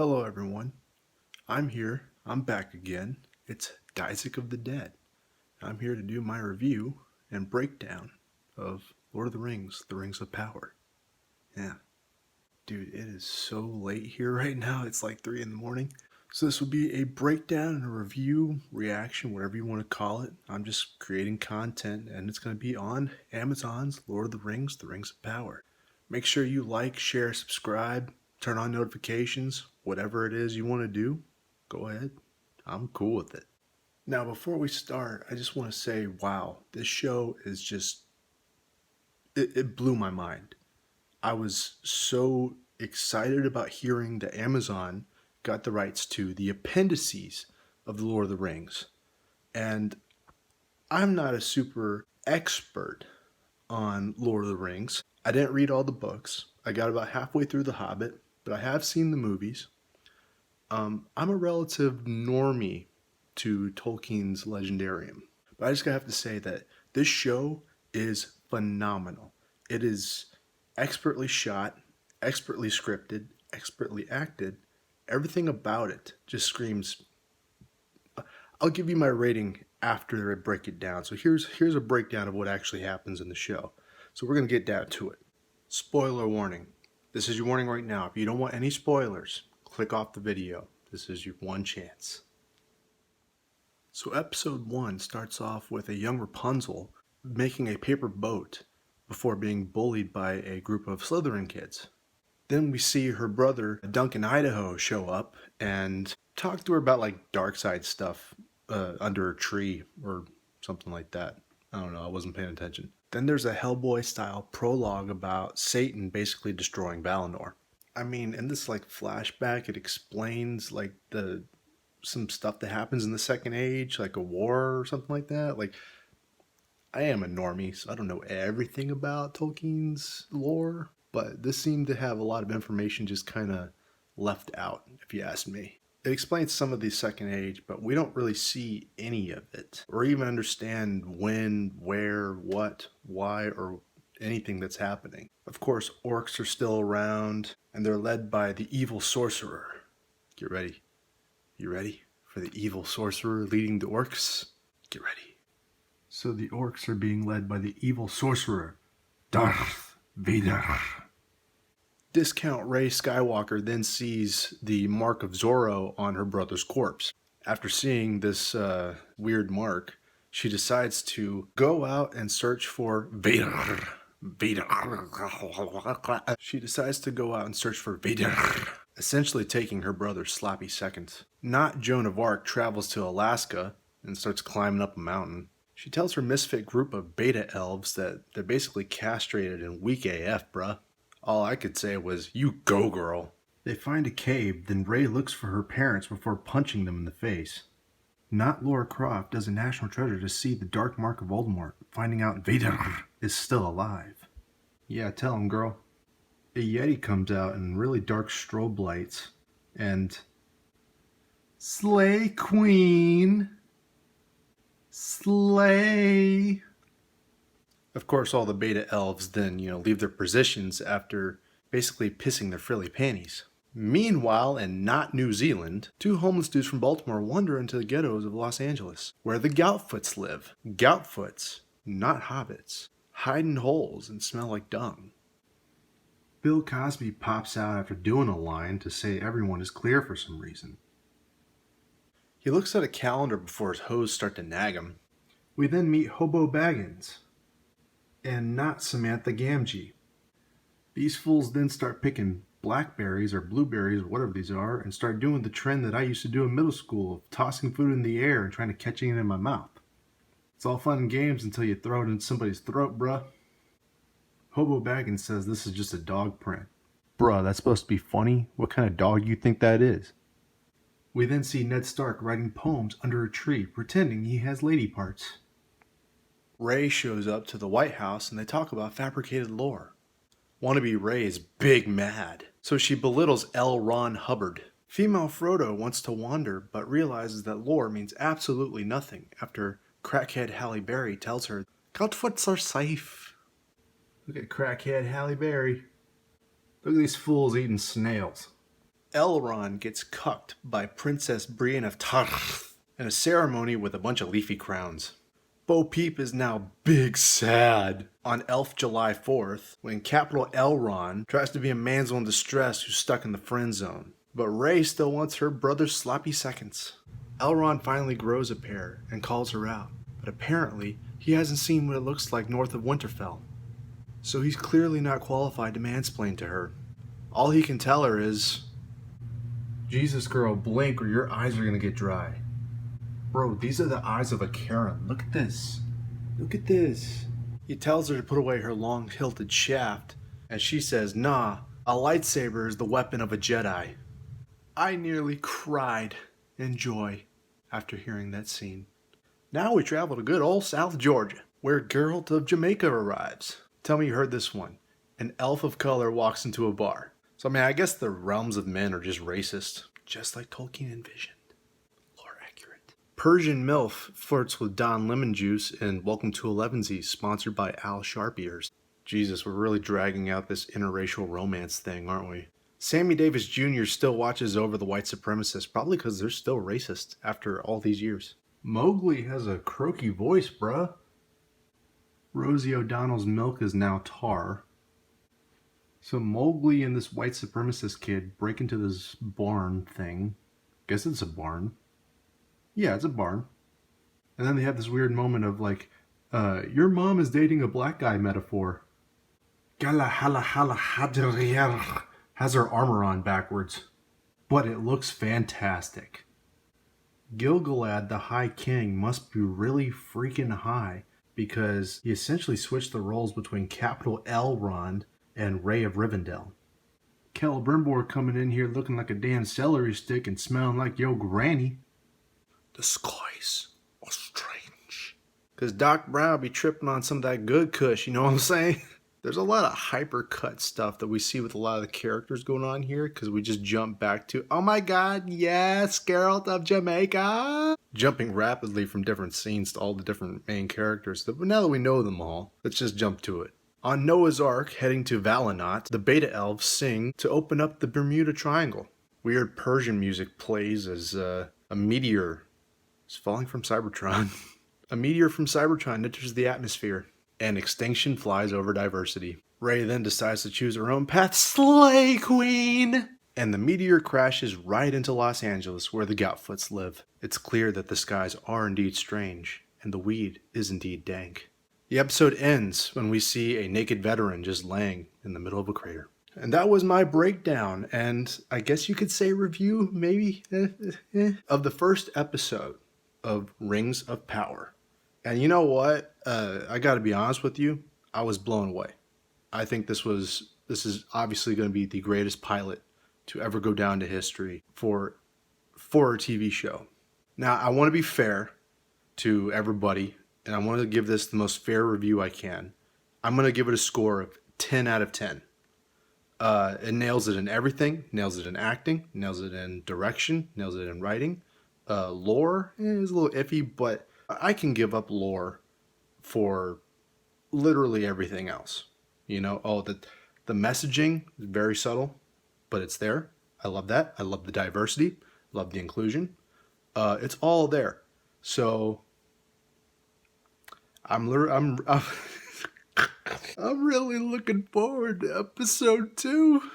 Hello everyone, I'm here, I'm back again. It's Isaac of the Dead. I'm here to do my review and breakdown of Lord of the Rings, The Rings of Power. Yeah, dude, it is so late here right now, it's like 3 in the morning. So this will be a breakdown and a review, reaction, whatever you want to call it. I'm just creating content and it's going to be on Amazon's Lord of the Rings, The Rings of Power. Make sure you like, share, subscribe, turn on notifications, whatever it is you want to do, go ahead. I'm cool with it. Now, before we start, I just want to say, wow, this show is just, it blew my mind. I was so excited about hearing that Amazon got the rights to the appendices of The Lord of the Rings. And I'm not a super expert on Lord of the Rings. I didn't read all the books. I got about halfway through The Hobbit, but I have seen the movies. I'm a relative normie to Tolkien's Legendarium. But I just gotta have to say that this show is phenomenal. It is expertly shot, expertly scripted, expertly acted. Everything about it just screams. I'll give you my rating after I break it down. So here's a breakdown of what actually happens in the show. So we're gonna get down to it. Spoiler warning. This is your warning right now. If you don't want any spoilers, click off the video. This is your one chance. So episode 1 starts off with a young Rapunzel making a paper boat before being bullied by a group of Slytherin kids. Then we see her brother Duncan Idaho show up and talk to her about like dark side stuff under a tree or something like that. I don't know, I wasn't paying attention. Then there's a Hellboy style prologue about Satan basically destroying Valinor. I mean, in this like flashback, it explains like some stuff that happens in the Second Age, like a war or something like that. Like, I am a normie, so I don't know everything about Tolkien's lore, but this seemed to have a lot of information just kind of left out, if you ask me. It explains some of the Second Age, but we don't really see any of it, or even understand when, where, what, why, or anything that's happening. Of course, orcs are still around, and they're led by the evil sorcerer. Get ready. You ready for the evil sorcerer leading the orcs? Get ready. So the orcs are being led by the evil sorcerer, Darth Vader. Discount Rey Skywalker then sees the mark of Zorro on her brother's corpse. After seeing this weird mark, she decides to go out and search for Vader. She decides to go out and search for Vader, essentially taking her brother's sloppy seconds. Not Joan of Arc travels to Alaska and starts climbing up a mountain. She tells her misfit group of beta elves that they're basically castrated and weak AF, bruh. All I could say was, you go, girl. They find a cave, then Rey looks for her parents before punching them in the face. Not Lara Croft does a national treasure to see the dark mark of Voldemort, finding out Vader is still alive. Yeah, tell him, girl. A Yeti comes out in really dark strobe lights, and Slay Queen! Slay! Of course, all the beta elves then, leave their positions after basically pissing their frilly panties. Meanwhile, in not New Zealand, 2 homeless dudes from Baltimore wander into the ghettos of Los Angeles, where the Goutfoots live. Goutfoots, not hobbits, hide in holes and smell like dung. Bill Cosby pops out after doing a line to say everyone is clear for some reason. He looks at a calendar before his hoes start to nag him. We then meet Hobo Baggins, and not Samantha Gamgee. These fools then start picking blackberries or blueberries or whatever these are and start doing the trend that I used to do in middle school of tossing food in the air and trying to catch it in my mouth. It's all fun and games until you throw it in somebody's throat, bruh. Hobo Baggins says this is just a dog print. Bruh, that's supposed to be funny? What kind of dog do you think that is? We then see Ned Stark writing poems under a tree, pretending he has lady parts. Rey shows up to the White House and they talk about fabricated lore. Wannabe Rey is big mad, so she belittles L. Ron Hubbard. Female Frodo wants to wander, but realizes that lore means absolutely nothing after crackhead Halle Berry tells her, Goutfoots are safe. Look at crackhead Halle Berry. Look at these fools eating snails. Elrond gets cucked by Princess Brienne of Tarth in a ceremony with a bunch of leafy crowns. Bo Peep is now big sad on Elf July 4th when Capital Elrond tries to be a manzel in distress who's stuck in the friend zone. But Rey still wants her brother's sloppy seconds. Elrond finally grows a pair and calls her out, but apparently he hasn't seen what it looks like north of Winterfell. So he's clearly not qualified to mansplain to her. All he can tell her is, Jesus girl, blink or your eyes are gonna get dry. Bro, these are the eyes of a Karen. Look at this. Look at this. He tells her to put away her long hilted shaft, and she says, nah, a lightsaber is the weapon of a Jedi. I nearly cried in joy after hearing that scene. Now we travel to good old South Georgia, where Geralt of Jamaica arrives. Tell me you heard this one. An elf of color walks into a bar. So I mean, I guess the realms of men are just racist, just like Tolkien envisioned. Lore accurate. Persian MILF flirts with Don Lemon Juice in Welcome to Elevensies, sponsored by Al Sharpiears. Jesus, we're really dragging out this interracial romance thing, aren't we? Sammy Davis Jr. still watches over the white supremacists, probably because they're still racist after all these years. Mowgli has a croaky voice, bruh. Rosie O'Donnell's milk is now tar. So Mowgli and this white supremacist kid break into this barn thing. Guess it's a barn. Yeah, it's a barn. And then they have this weird moment of like, your mom is dating a black guy metaphor. Gala hala hala hadrier has her armor on backwards. But it looks fantastic. Gil-galad, the High King, must be really freaking high because he essentially switched the roles between Capital Elrond and Rey of Rivendell. Celebrimbor coming in here looking like a damn celery stick and smelling like yo granny. The skies are strange. Because Doc Brown be tripping on some of that good kush, you know what I'm saying? There's a lot of hypercut stuff that we see with a lot of the characters going on here because we just jump back to, oh my god, yes, Geralt of Jamaica! Jumping rapidly from different scenes to all the different main characters. But now that we know them all, let's just jump to it. On Noah's Ark, heading to Valinor, the Beta Elves sing to open up the Bermuda Triangle. Weird Persian music plays as a meteor is falling from Cybertron. A meteor from Cybertron enters the atmosphere, and extinction flies over diversity. Rey then decides to choose her own path, Slay Queen! And the meteor crashes right into Los Angeles, where the Goutfoots live. It's clear that the skies are indeed strange, and the weed is indeed dank. The episode ends when we see a naked veteran just laying in the middle of a crater. And that was my breakdown, and I guess you could say review, maybe, of the first episode of Rings of Power. And you know what? I gotta be honest with you, I was blown away. I think this is obviously going to be the greatest pilot to ever go down to history for a TV show. Now, I want to be fair to everybody, and I want to give this the most fair review I can. I'm going to give it a score of 10 out of 10. It nails it in everything, nails it in acting, nails it in direction, nails it in writing. Lore is a little iffy, but I can give up lore for literally everything else. You know, the messaging is very subtle, but it's there. I love that. I love the diversity. Love the inclusion. It's all there. So I'm really looking forward to episode 2.